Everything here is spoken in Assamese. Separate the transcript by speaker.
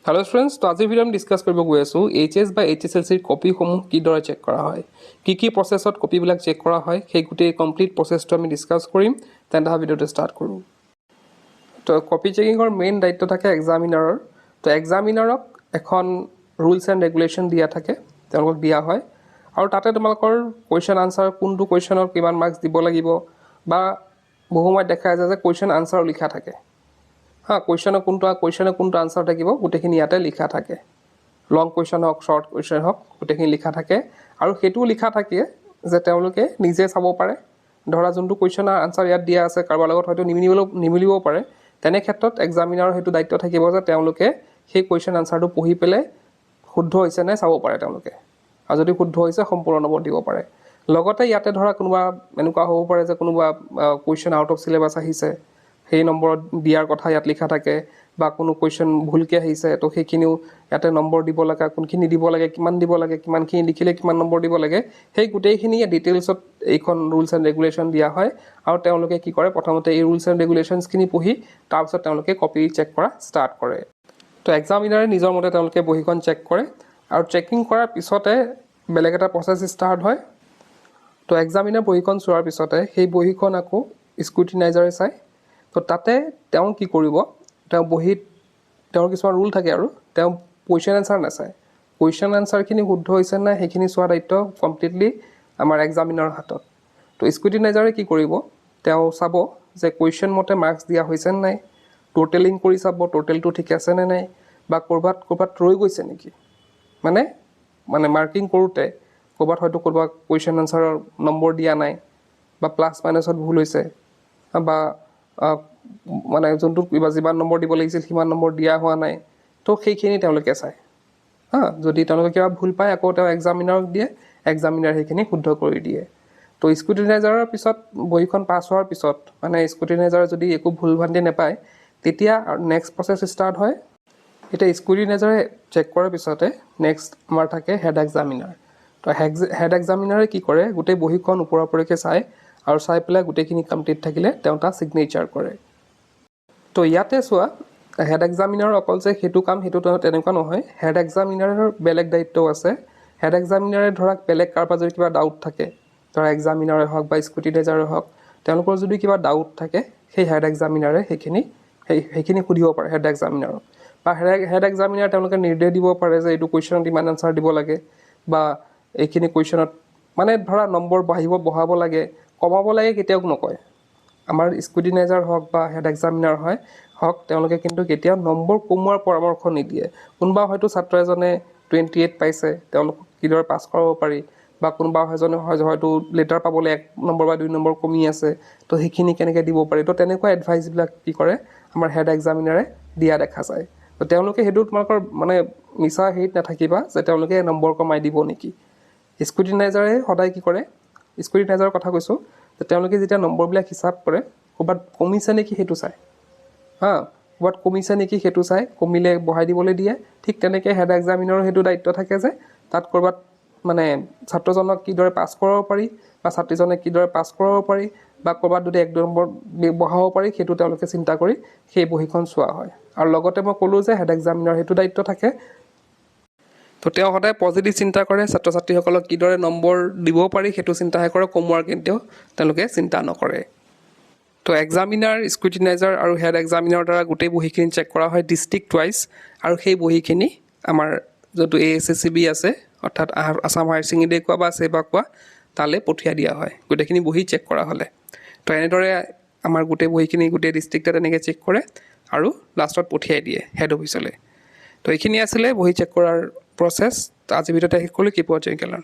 Speaker 1: हेलो फ्रेंड्स, तो आज ভিডিঅ' আমি ডিসকাস কৰিব গৈ আছো এইচএছ বা এইচএছএলচিৰ কপিসমূহ কিদৰে চেক কৰা হয়, কি প্ৰসেছত কপিবিলাক চেক কৰা হয়, সেই গোটেই কমপ্লিট প্ৰসেছটো আমি ডিসকাস কৰিম। তেন্তে ভিডিঅ'টো ষ্টাৰ্ট কৰোঁ। তো কপি চেকিঙৰ মেইন দায়িত্ব থাকে এক্সামিনাৰৰ। তো এক্সামিনাৰক এখন ৰুলছ এণ্ড ৰেগুলেশ্যন দিয়া থাকে, তেওঁলোকক দিয়া হয় আৰু তাতে তোমালোকৰ কুৱেশ্যন আনসাৰ কোনটো কুৱেশ্যনৰ কিমান মাৰ্কছ দিব লাগিব বা বহুসময়ত দেখা যায় যে কুৱেশ্যন আনসাৰো লিখা থাকে। কুৱেশ্যনে কোনটো আনসাৰ থাকিব গোটেইখিনি ইয়াতে লিখা থাকে। লং কুৱেশ্যন হওক, শ্বৰ্ট কুৱেশ্যন হওক, গোটেইখিনি লিখা থাকে আৰু সেইটোও লিখা থাকে যে তেওঁলোকে নিজে চাব পাৰে। ধৰা যোনটো কুৱেশ্যনৰ আনসাৰ ইয়াত দিয়া আছে কাৰোবাৰ লগত হয়তো নিমিলিবও পাৰে, তেনে ক্ষেত্ৰত এক্সামিনাৰৰ সেইটো দায়িত্ব থাকিব যে তেওঁলোকে সেই কুৱেশ্যন আনসাৰটো পঢ়ি পেলাই শুদ্ধ হৈছে নে চাব পাৰে তেওঁলোকে, আৰু যদি শুদ্ধ হৈছে সম্পূৰ্ণ নম্বৰ দিব পাৰে। লগতে ইয়াতে ধৰা কোনোবা এনেকুৱা হ'ব পাৰে যে কোনোবা কুৱেশ্যন আউট অফ চিলেবাছ আহিছে, সেই নম্বৰত দিয়াৰ কথা ইয়াত লিখা থাকে, বা কোনো কুৱেশ্যন ভুলকৈ আহিছে তো সেইখিনিও ইয়াতে নম্বৰ দিব লাগে, কোনখিনি দিব লাগে, কিমানখিনি লিখিলে কিমান নম্বৰ দিব লাগে, সেই গোটেইখিনি ডিটেইলছত এইখন ৰুলছ এণ্ড ৰেগুলেশ্যন দিয়া হয়। আৰু তেওঁলোকে কি কৰে, প্ৰথমতে এই ৰুলছ এণ্ড ৰেগুলেশ্যনছখিনি পঢ়ি তাৰপিছত তেওঁলোকে কপি চেক কৰা ষ্টাৰ্ট কৰে। তো এক্সামিনাৰে নিজৰ মতে তেওঁলোকে বহীখন চেক কৰে আৰু চেকিং কৰাৰ পিছতে বেলেগ এটা প্ৰচেছ ষ্টাৰ্ট হয়। তো এক্সামিনাৰ বহীখন চোৱাৰ পিছতে সেই বহীখন আকৌ স্ক্ৰুটিনাইজাৰে চায়। তো তাতে তেওঁ কি কৰিব, তেওঁ বহীত তেওঁৰ কিছুমান ৰুল থাকে আৰু তেওঁ কুৱেশ্যন এনচাৰ নাচায়। কুৱেশ্যন এনচাৰখিনি শুদ্ধ হৈছে নাই সেইখিনি চোৱা দায়িত্ব কমপ্লিটলি আমাৰ এক্সামিনাৰৰ হাতত। তো স্ক্ৰুটিনাইজাৰে কি কৰিব, তেওঁ চাব যে কুৱেশ্যন মতে মাৰ্কছ দিয়া হৈছে নাই, টোটেলিং কৰি চাব টোটেলটো ঠিক আছে নে নাই, বা ক'ৰবাত ৰৈ গৈছে নেকি, মানে মাৰ্কিং কৰোঁতে ক'ৰবাত হয়তো কুৱেশ্যন এনচাৰৰ নম্বৰ দিয়া নাই, বা প্লাছ মাইনাছত ভুল হৈছে, বা যোনটো যিমান নম্বৰ দিব লাগিছিল সিমান নম্বৰ দিয়া হোৱা নাই। তো সেইখিনি তেওঁলোকে চায়। যদি তেওঁলোকে কিবা ভুল পায় আকৌ তেওঁ এক্সামিনাৰক দিয়ে, এক্সামিনাৰ সেইখিনি শুদ্ধ কৰি দিয়ে। তো স্ক্ৰুটিনাইজাৰৰ পিছত বহীখন পাছ হোৱাৰ পিছত স্ক্ৰুটিনাইজাৰে যদি একো ভুল ভ্ৰান্তি নাপায়, তেতিয়া নেক্সট প্ৰচেছ ষ্টাৰ্ট হয়। এতিয়া স্ক্ৰুটিনাইজাৰে চেক কৰাৰ পিছতে নেক্সট আমাৰ থাকে হেড এক্সামিনাৰ। তো হেড এক্সামিনাৰে কি কৰে, গোটেই বহীখন ওপৰৰ ওপৰকৈ চায় আৰু চাই পেলাই গোটেইখিনি কমপ্লিট থাকিলে তেওঁ তাত ছিগনেচাৰ কৰে। তো ইয়াতে চোৱা, হেড এক্সামিনাৰৰ অকল যে সেইটো তেনেকুৱা নহয়, হেড এক্সামিনাৰৰ বেলেগ দায়িত্বও আছে। হেড এক্সামিনাৰে ধৰক বেলেগ কাৰোবাৰ যদি কিবা ডাউট থাকে, ধৰা এক্সামিনাৰে হওক বা স্ক্ৰুটিনাইজাৰে হওক, তেওঁলোকৰ যদি কিবা ডাউট থাকে সেই হেড এক্সামিনাৰে সেইখিনি সুধিব পাৰে হেড এক্সামিনাৰক। বা হেড এক্সামিনাৰে তেওঁলোকে নিৰ্দেশ দিব পাৰে যে এইটো কুৱেশ্যনত ইমান আনচাৰ দিব লাগে, বা এইখিনি কুৱেশ্যনত ধৰা নম্বৰ বঢ়াব লাগে, কমাব লাগে কেতিয়াও নকয়। আমাৰ স্ক্ৰুটিনাইজাৰ হওক বা হেড এক্সামিনাৰ হওক, তেওঁলোকে কিন্তু কেতিয়াও নম্বৰ কমোৱাৰ পৰামৰ্শ নিদিয়ে। কোনোবা হয়তো ছাত্ৰ এজনে 28 পাইছে, তেওঁলোকক কিদৰে পাছ কৰাব পাৰি, বা কোনোবা এজনে হয়তো লেটাৰ পাবলৈ 1 নম্বৰ বা 2 নম্বৰ কমি আছে, তো সেইখিনি কেনেকৈ দিব পাৰি। তো তেনেকুৱা এডভাইচবিলাক কি কৰে আমাৰ হেড এক্সামিনাৰে দিয়া দেখা যায়। তো তেওঁলোকে সেইটো তোমালোকৰ মিছা হেৰিত নাথাকিবা যে তেওঁলোকে নম্বৰ কমাই দিব নেকি। স্ক্ৰুটিনাইজাৰে সদায় কি কৰে, স্ক্ৰুটিনাইজাৰৰ কথা কৈছোঁ, যে তেওঁলোকে যেতিয়া নম্বৰবিলাক হিচাপ কৰে ক'ৰবাত কমিছে নেকি সেইটো চায়। ক'ৰবাত কমিছে নেকি সেইটো চাই, কমিলে বঢ়াই দিবলৈ দিয়ে। ঠিক তেনেকৈ হেড এক্সামিনাৰৰ সেইটো দায়িত্ব থাকে যে তাত ক'ৰবাত ছাত্ৰজনক কিদৰে পাছ কৰাব পাৰি, বা ছাত্ৰীজনে কিদৰে পাছ কৰাব পাৰি, বা ক'ৰবাত যদি 1-2 নম্বৰ বঢ়াব পাৰি, সেইটো তেওঁলোকে চিন্তা কৰি সেই বহীখন চোৱা হয়। আৰু লগতে মই ক'লোঁ যে হেড এক্সামিনাৰৰ সেইটো দায়িত্ব থাকে। তো তেওঁ সদায় পজিটিভ চিন্তা কৰে, ছাত্ৰ ছাত্ৰীসকলক কিদৰে নম্বৰ দিব পাৰি সেইটো চিন্তাহে কৰে, কমোৱাৰ কিন্তু তেওঁলোকে চিন্তা নকৰে। তো এক্সামিনাৰ, স্ক্ৰুটিনাইজাৰ আৰু হেড এক্সামিনাৰৰ দ্বাৰা গোটেই বহীখিনি চেক কৰা হয় ডিষ্ট্ৰিক্ট ৱাইজ, আৰু সেই বহীখিনি আমাৰ যোনটো ASSCB আছে, অৰ্থাৎ আছাম হায়াৰ ছেকেণ্ডেৰী কোৱা বা ছেবা কোৱা, তালৈ পঠিয়াই দিয়া হয় গোটেইখিনি বহী চেক কৰা হ'লে। তো এনেদৰে আমাৰ গোটেই বহীখিনি গোটেই ডিষ্ট্ৰিক্টত এনেকৈ চেক কৰে আৰু লাষ্টত পঠিয়াই দিয়ে হেড অফিচলৈ। তো এইখিনি আছিলে বহী চেক কৰাৰ প্ৰচেছ। আজিৰ ভিডিঅ'তে শেষ কৰিলোঁ। কিপ ৱাচিং, কেলাৰ।